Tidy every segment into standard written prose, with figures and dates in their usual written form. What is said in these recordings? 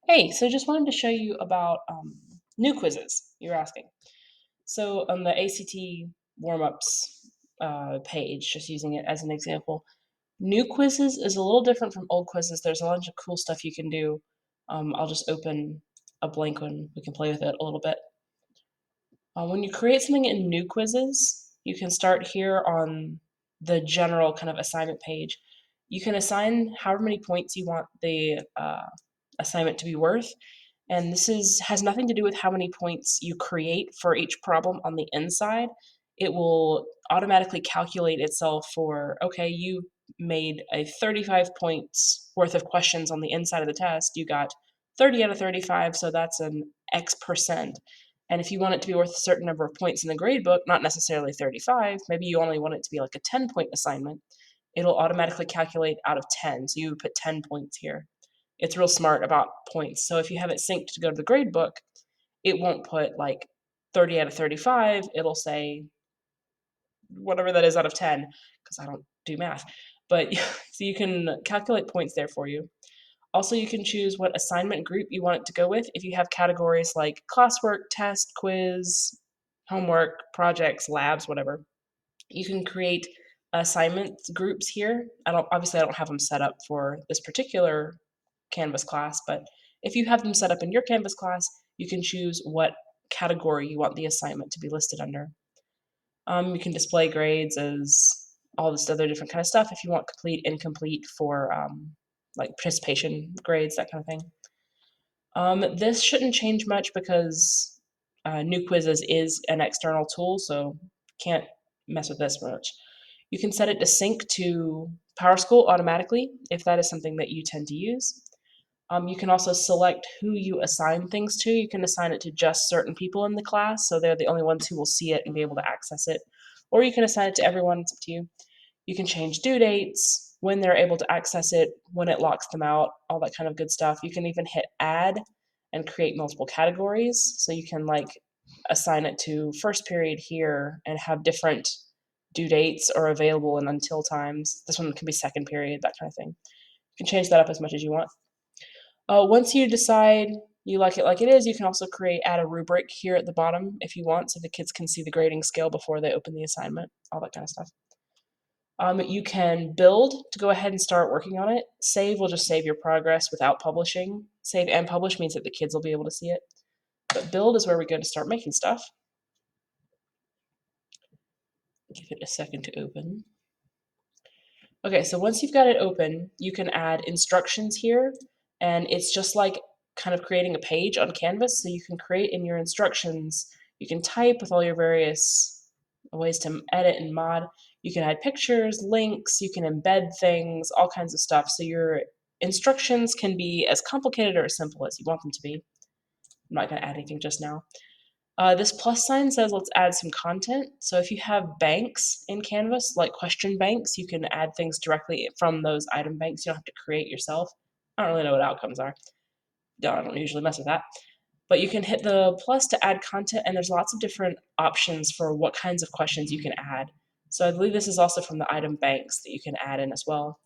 Hey, so just wanted to show you about new quizzes, you're asking. So on the ACT warm-ups page, just using it as an example, new quizzes is a little different from old quizzes. There's a bunch of cool stuff you can do. I'll just open a blank one. We can play with it a little bit. When you create something in new quizzes, you can start here on the general kind of assignment page. You can assign however many points you want the assignment to be worth. And this has nothing to do with how many points you create for each problem on the inside. It will automatically calculate itself for, okay, you made a 35 points worth of questions on the inside of the test. You got 30 out of 35, so that's an X percent. And if you want it to be worth a certain number of points in the grade book, not necessarily 35, maybe you only want it to be like a 10-point assignment, it'll automatically calculate out of 10. So you put 10 points here. It's real smart about points. So if you have it synced to go to the grade book, it won't put like 30 out of 35. It'll say whatever that is out of 10, because I don't do math. But so you can calculate points there for you. Also, you can choose what assignment group you want it to go with. If you have categories like classwork, test, quiz, homework, projects, labs, whatever, you can create assignment groups here. Obviously I don't have them set up for this particular Canvas class, but if you have them set up in your Canvas class, you can choose what category you want the assignment to be listed under. You can display grades as all this other different kind of stuff if you want complete, incomplete for like participation grades, that kind of thing. This shouldn't change much because New Quizzes is an external tool, so can't mess with this much. You can set it to sync to PowerSchool automatically if that is something that you tend to use. You can also select who you assign things to. You can assign it to just certain people in the class, so they're the only ones who will see it and be able to access it. Or you can assign it to everyone, it's up to you. You can change due dates, when they're able to access it, when it locks them out, all that kind of good stuff. You can even hit add and create multiple categories. So you can like assign it to first period here and have different due dates or available and until times. This one can be second period, that kind of thing. You can change that up as much as you want. Once you decide you like it is, you can also add a rubric here at the bottom if you want, so the kids can see the grading scale before they open the assignment, all that kind of stuff. You can build to go ahead and start working on it. Save will just save your progress without publishing. Save and publish means that the kids will be able to see it. But build is where we go to start making stuff. Give it a second to open. Okay, so once you've got it open, you can add instructions here, and it's just like kind of creating a page on Canvas. So you can create in your instructions, you can type with all your various ways to edit and mod. You can add pictures, links, you can embed things, all kinds of stuff. So your instructions can be as complicated or as simple as you want them to be. I'm not going to add anything just now. This plus sign says let's add some content. So if you have banks in Canvas, like question banks, you can add things directly from those item banks. You don't have to create yourself. I don't really know what outcomes are. I don't usually mess with that. But you can hit the plus to add content, and there's lots of different options for what kinds of questions you can add. So I believe this is also from the item banks that you can add in as well.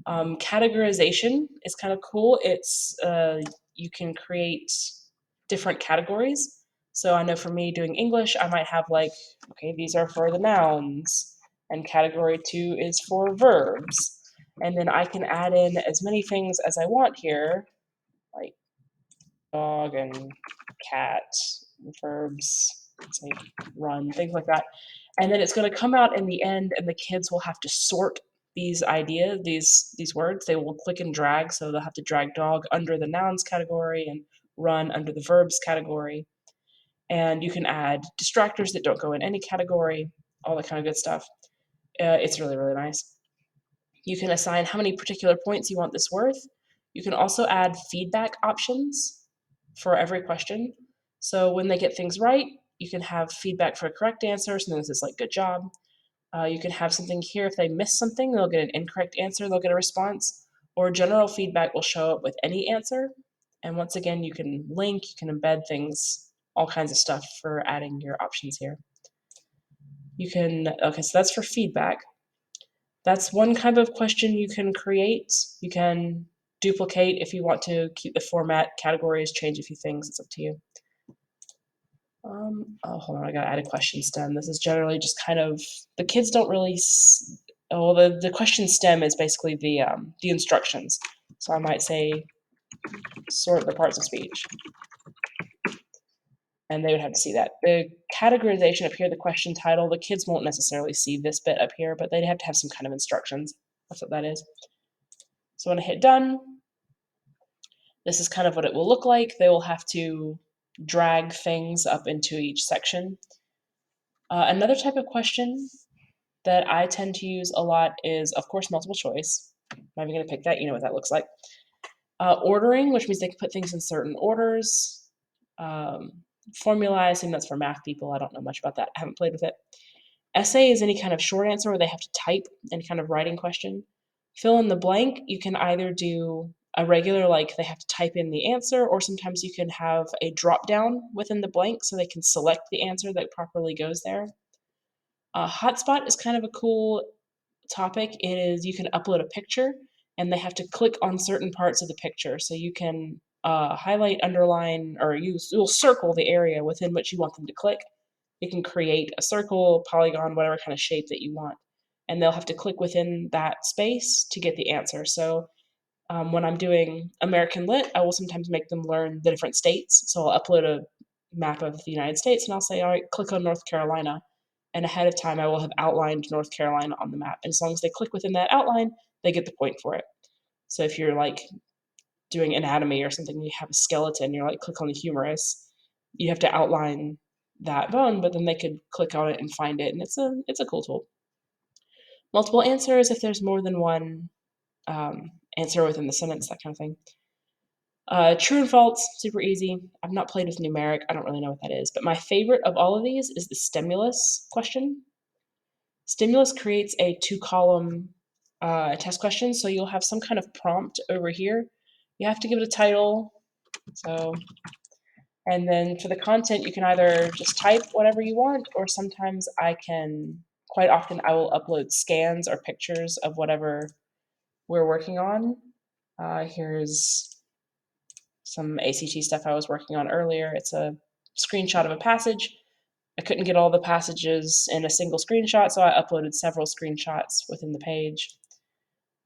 Categorization is kind of cool. It's you can create different categories. So I know for me doing English, I might have like, okay, these are for the nouns, and category 2 is for verbs. And then I can add in as many things as I want here, like dog and cat, verbs, like run, things like that. And then it's going to come out in the end, and the kids will have to sort these ideas, these words. They will click and drag, so they'll have to drag dog under the nouns category and run under the verbs category. And you can add distractors that don't go in any category, all that kind of good stuff. It's really, really nice. You can assign how many particular points you want this worth. You can also add feedback options for every question. So when they get things right, you can have feedback for a correct answer, something that says like good job. You can have something here if they miss something, they'll get an incorrect answer, they'll get a response, or general feedback will show up with any answer. And once again, you can link, you can embed things, all kinds of stuff for adding your options here. You can, okay, so that's for feedback. That's one kind of question you can create. You can duplicate if you want to keep the format, categories, change a few things. It's up to you. Oh, hold on, I gotta add a question stem. This is generally just kind of, the kids don't really, well, the question stem is basically the instructions. So I might say sort the parts of speech, and they would have to see that. The categorization up here, the question title, the kids won't necessarily see this bit up here, but they'd have to have some kind of instructions. That's what that is. So when I hit done, this is kind of what it will look like. They will have to drag things up into each section. Another type of question that I tend to use a lot is, of course, multiple choice. I'm not even going to pick that. You know what that looks like. Ordering, which means they can put things in certain orders. Formula, I assume that's for math people. I don't know much about that. I haven't played with it. Essay is any kind of short answer where they have to type any kind of writing question. Fill in the blank, you can either do a regular, like they have to type in the answer, or sometimes you can have a drop down within the blank so they can select the answer that properly goes there. Hotspot is kind of a cool topic. It is, you can upload a picture and they have to click on certain parts of the picture. So you can highlight, underline, or you'll circle the area within which you want them to click. You can create a circle, polygon, whatever kind of shape that you want. And they'll have to click within that space to get the answer. So when I'm doing American Lit, I will sometimes make them learn the different states. So I'll upload a map of the United States and I'll say, all right, click on North Carolina. And ahead of time, I will have outlined North Carolina on the map. And as long as they click within that outline, they get the point for it. So if you're like doing anatomy or something, you have a skeleton, you're like, click on the humerus, you have to outline that bone, but then they could click on it and find it. And it's a cool tool. Multiple answers, if there's more than one answer within the sentence, that kind of thing. True and false, super easy. I've not played with numeric. I don't really know what that is. But my favorite of all of these is the stimulus question. Stimulus creates a 2-column test question. So you'll have some kind of prompt over here. You have to give it a title. So, and then for the content, you can either just type whatever you want, or sometimes quite often I will upload scans or pictures of whatever we're working on. Here's some ACT stuff I was working on earlier. It's a screenshot of a passage. I couldn't get all the passages in a single screenshot, so I uploaded several screenshots within the page.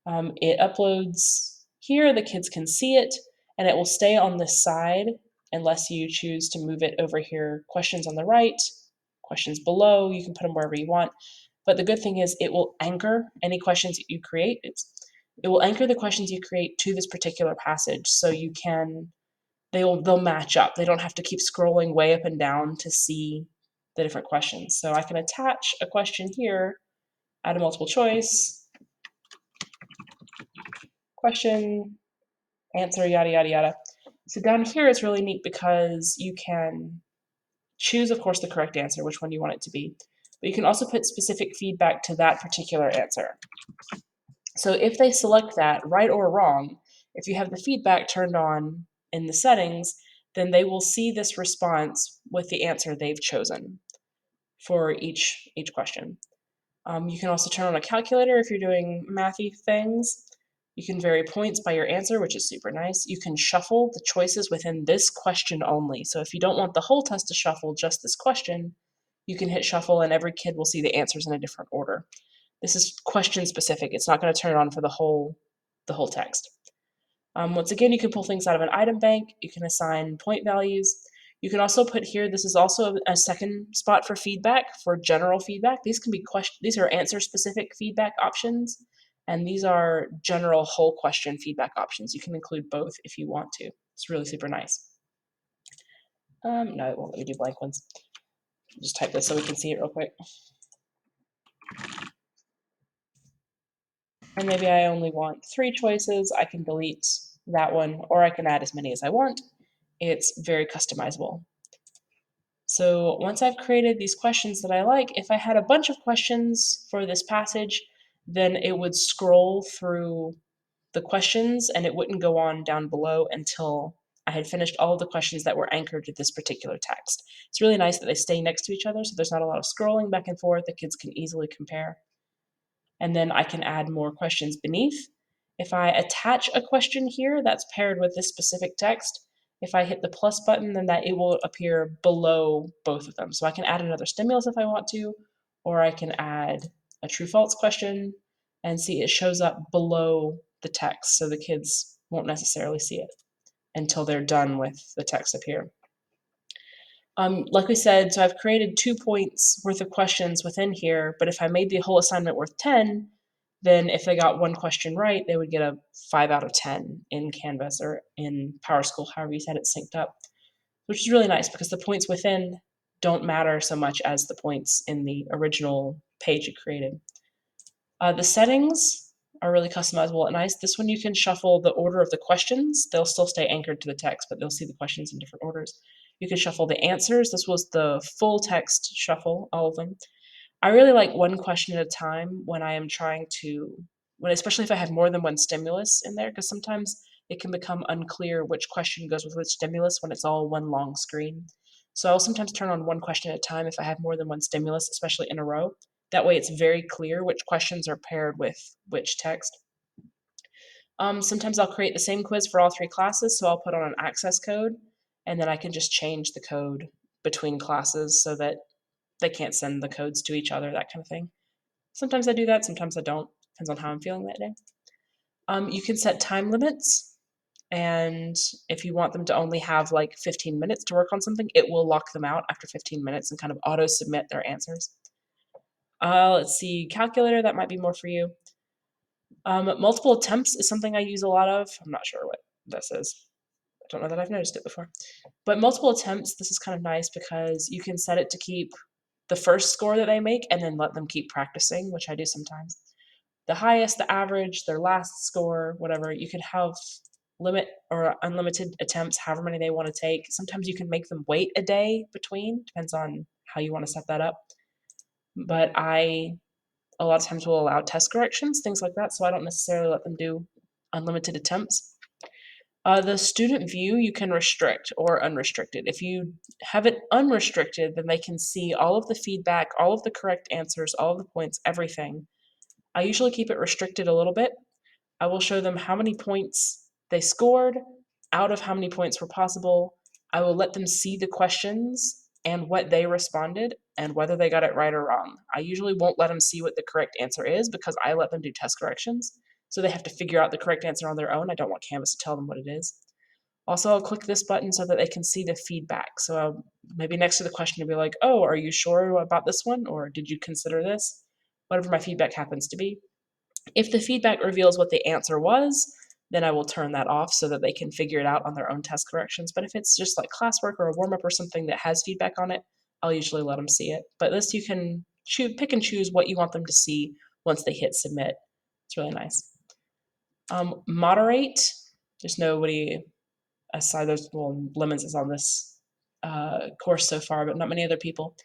It uploads here, the kids can see it, and it will stay on this side unless you choose to move it over here. Questions on the right, questions below, you can put them wherever you want. But the good thing is it will anchor any questions that you create. It will anchor the questions you create to this particular passage, so you can, they'll match up. They don't have to keep scrolling way up and down to see the different questions. So I can attach a question here, add a multiple choice, question, answer, yada, yada, yada. So down here it's really neat because you can choose, of course, the correct answer, which one you want it to be. But you can also put specific feedback to that particular answer. So if they select that, right or wrong, if you have the feedback turned on in the settings, then they will see this response with the answer they've chosen for each question. You can also turn on a calculator if you're doing mathy things. You can vary points by your answer, which is super nice. You can shuffle the choices within this question only. So if you don't want the whole test to shuffle, just this question, you can hit shuffle and every kid will see the answers in a different order. This is question specific. It's not going to turn it on for the whole text. Once again, you can pull things out of an item bank. You can assign point values. You can also put here, this is also a second spot for feedback, for general feedback. These can be these are answer specific feedback options, and these are general whole question feedback options. You can include both if you want to. It's really super nice. No, it won't let me do blank ones. Just type this so we can see it real quick. And maybe I only want 3 choices. I can delete that one, or I can add as many as I want. It's very customizable. So once I've created these questions that I like, if I had a bunch of questions for this passage, then it would scroll through the questions and it wouldn't go on down below until I had finished all of the questions that were anchored to this particular text. It's really nice that they stay next to each other, so there's not a lot of scrolling back and forth. The kids can easily compare. And then I can add more questions beneath. If I attach a question here that's paired with this specific text, if I hit the plus button, then that it will appear below both of them. So I can add another stimulus if I want to, or I can add a true-false question and see it shows up below the text, so the kids won't necessarily see it until they're done with the text up here. Like we said, so I've created 2 points worth of questions within here, but if I made the whole assignment worth 10, then if they got one question right, they would get a 5 out of 10 in Canvas or in PowerSchool, however you had it synced up, which is really nice because the points within don't matter so much as the points in the original page you created. The settings are really customizable and nice. This one you can shuffle the order of the questions. They'll still stay anchored to the text, but they'll see the questions in different orders. You can shuffle the answers. This was the full text shuffle, all of them. I really like one question at a time when I am trying to, especially if I have more than one stimulus in there, because sometimes it can become unclear which question goes with which stimulus when it's all one long screen. So I'll sometimes turn on one question at a time if I have more than one stimulus, especially in a row. That way it's very clear which questions are paired with which text. Sometimes I'll create the same quiz for all 3 classes, so I'll put on an access code, and then I can just change the code between classes so that they can't send the codes to each other, that kind of thing. Sometimes I do that, sometimes I don't. Depends on how I'm feeling that day. You can set time limits, and if you want them to only have like 15 minutes to work on something, it will lock them out after 15 minutes and kind of auto-submit their answers. Let's see, calculator, that might be more for you. Multiple attempts is something I use a lot of. I'm not sure what this is. I don't know that I've noticed it before. But multiple attempts, this is kind of nice because you can set it to keep the first score that they make and then let them keep practicing, which I do sometimes. The highest, the average, their last score, whatever, you can have limit or unlimited attempts, however many they want to take. Sometimes you can make them wait a day between, depends on how you want to set that up. But I a lot of times will allow test corrections, things like that, so I don't necessarily let them do unlimited attempts. The student view you can restrict or unrestricted. If you have it unrestricted, then they can see all of the feedback, all of the correct answers, all of the points, everything. I usually keep it restricted a little bit. I will show them how many points they scored out of how many points were possible. I will let them see the questions and what they responded and whether they got it right or wrong. I usually won't let them see what the correct answer is because I let them do test corrections. So they have to figure out the correct answer on their own. I don't want Canvas to tell them what it is. Also, I'll click this button so that they can see the feedback. So maybe next to the question, to be like, oh, are you sure about this one? Or did you consider this? Whatever my feedback happens to be. If the feedback reveals what the answer was, then I will turn that off so that they can figure it out on their own test corrections. But if it's just like classwork or a warm-up or something that has feedback on it, I'll usually let them see it. But this you can pick and choose what you want them to see once they hit submit. It's really nice. Moderate. There's nobody aside, there's, well, Lemons is on this course so far, but not many other people.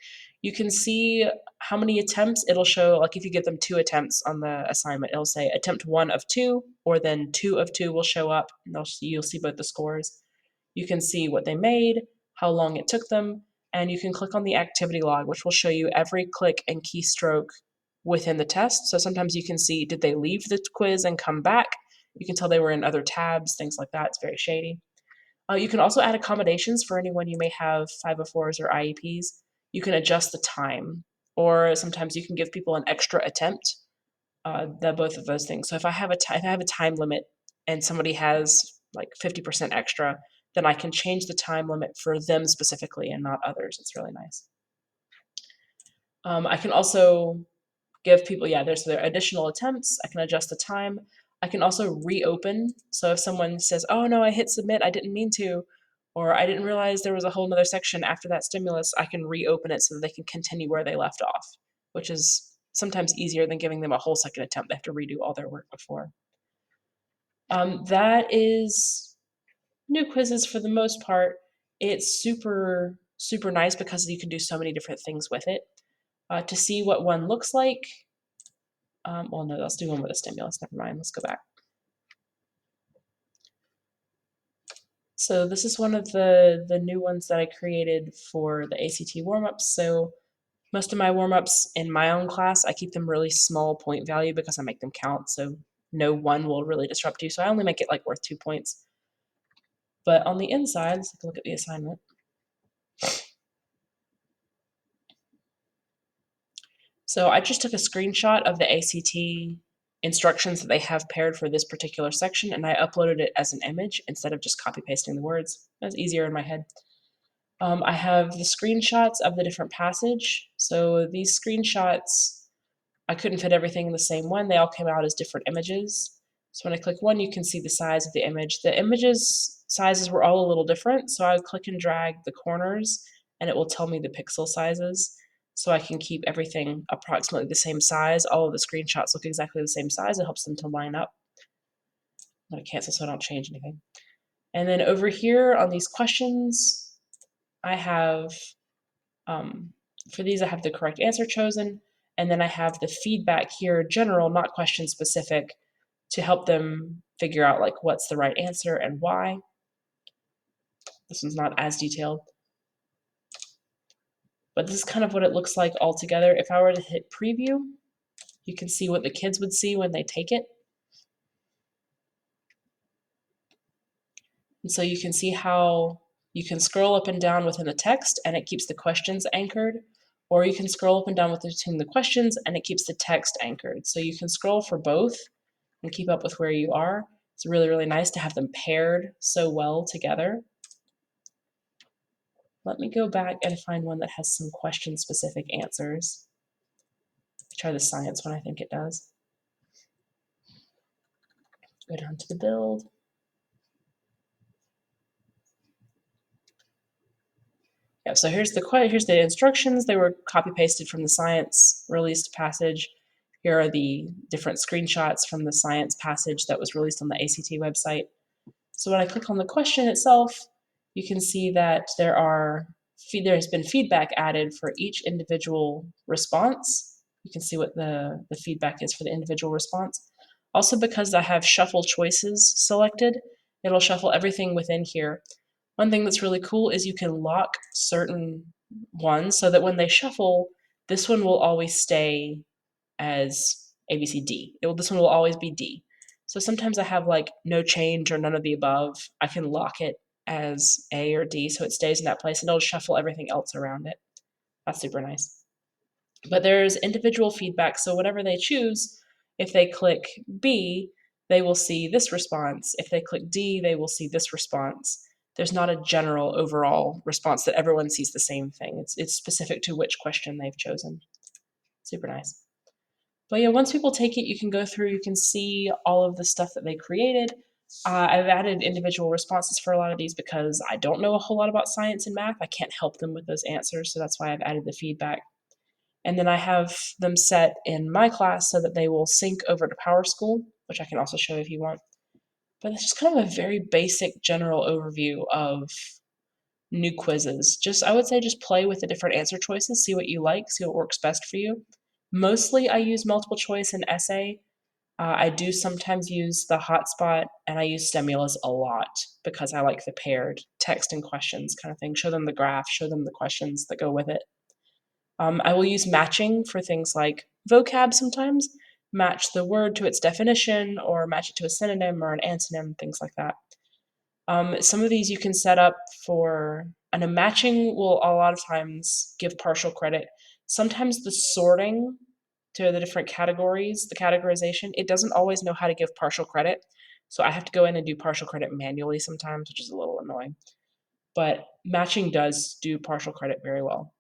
You can see how many attempts it'll show. Like if you give them 2 attempts on the assignment, it'll say attempt 1 of 2, or then 2 of 2 will show up, and you'll see both the scores. You can see what they made, how long it took them, and you can click on the activity log, which will show you every click and keystroke within the test. So sometimes you can see, did they leave the quiz and come back? You can tell they were in other tabs, things like that. It's very shady. You can also add accommodations for anyone you may have 504s or IEPs. You can adjust the time, or sometimes you can give people an extra attempt. Both of those things. So if I have a time limit and somebody has like 50% extra, then I can change the time limit for them specifically and not others. It's really nice. I can also give people, there's their additional attempts. I can adjust the time. I can also reopen. So if someone says, oh no, I hit submit, I didn't mean to, or I didn't realize there was a whole nother section after that stimulus, I can reopen it so that they can continue where they left off, which is sometimes easier than giving them a whole second attempt. They have to redo all their work before. That is new quizzes for the most part. It's super, super nice because you can do so many different things with it. To see what one looks like, well, no, let's do one with a stimulus. Never mind. Let's go back. So this is one of the new ones that I created for the ACT warm-ups. So most of my warm-ups in my own class, I keep them really small point value because I make them count. So no one will really disrupt you. So I only make it like worth 2 points. But on the inside, let's take a look at the assignment. So I just took a screenshot of the ACT instructions that they have paired for this particular section, and I uploaded it as an image instead of just copy pasting the words. That was easier in my head. I have the screenshots of the different passage. So these screenshots, I couldn't fit everything in the same one. They all came out as different images. So when I click one, you can see the size of the image. The images sizes were all a little different. So I would click and drag the corners and it will tell me the pixel sizes. So I can keep everything approximately the same size. All of the screenshots look exactly the same size. It helps them to line up. I'm going to cancel so I don't change anything. And then over here on these questions, I have, for these, I have the correct answer chosen. And then I have the feedback here, general, not question specific, to help them figure out like what's the right answer and why. This one's not as detailed. But this is kind of what it looks like all together. If I were to hit preview, you can see what the kids would see when they take it. And so you can see how you can scroll up and down within the text and it keeps the questions anchored, or you can scroll up and down between the questions and it keeps the text anchored. So you can scroll for both and keep up with where you are. It's really, really nice to have them paired so well together. Let me go back and find one that has some question-specific answers. Try the science one, I think it does. Go down to the build. Yeah, so here's the instructions. They were copy-pasted from the science released passage. Here are the different screenshots from the science passage that was released on the ACT website. So when I click on the question itself, you can see that there has been feedback added for each individual response. You can see what the feedback is for the individual response. Also, because I have shuffle choices selected, it'll shuffle everything within here. One thing that's really cool is you can lock certain ones so that when they shuffle, this one will always stay as ABCD. This one will always be D. So sometimes I have like no change or none of the above. I can lock it as A or D so it stays in that place and it'll shuffle everything else around it. That's super nice. But there's individual feedback, so whatever they choose, if they click B, they will see this response. If they click D, they will see this response. There's not a general overall response that everyone sees the same thing. It's specific to which question they've chosen. Super nice. But yeah, once people take it, you can go through, you can see all of the stuff that they created. I've added individual responses for a lot of these because I don't know a whole lot about science and math. I can't help them with those answers, so that's why I've added the feedback. And then I have them set in my class so that they will sync over to PowerSchool, which I can also show if you want. But it's just kind of a very basic general overview of new quizzes. I would say just play with the different answer choices, see what you like, see what works best for you. Mostly I use multiple choice and essay. I do sometimes use the hotspot, and I use stimulus a lot because I like the paired text and questions kind of thing. Show them the graph, show them the questions that go with it. I will use matching for things like vocab sometimes, match the word to its definition or match it to a synonym or an antonym, things like that. Some of these you can set up for, and a matching will a lot of times give partial credit. Sometimes the sorting to the different categories, the categorization, it doesn't always know how to give partial credit. So I have to go in and do partial credit manually sometimes, which is a little annoying. But matching does do partial credit very well.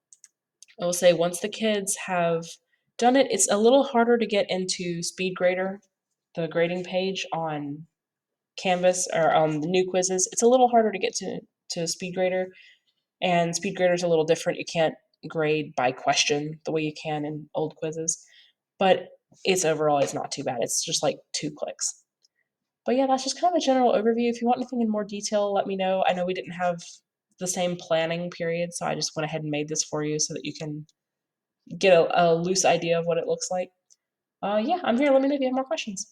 I will say once the kids have done it, it's a little harder to get into SpeedGrader, the grading page on Canvas or on the new quizzes. It's a little harder to get to SpeedGrader, and SpeedGrader is a little different. You can't grade by question the way you can in old quizzes, but it's not too bad. It's just like 2 clicks. But yeah, that's just kind of a general overview. If you want anything in more detail, let me know. I know we didn't have the same planning period, so I just went ahead and made this for you so that you can get a loose idea of what it looks like. Yeah, I'm here. Let me know if you have more questions.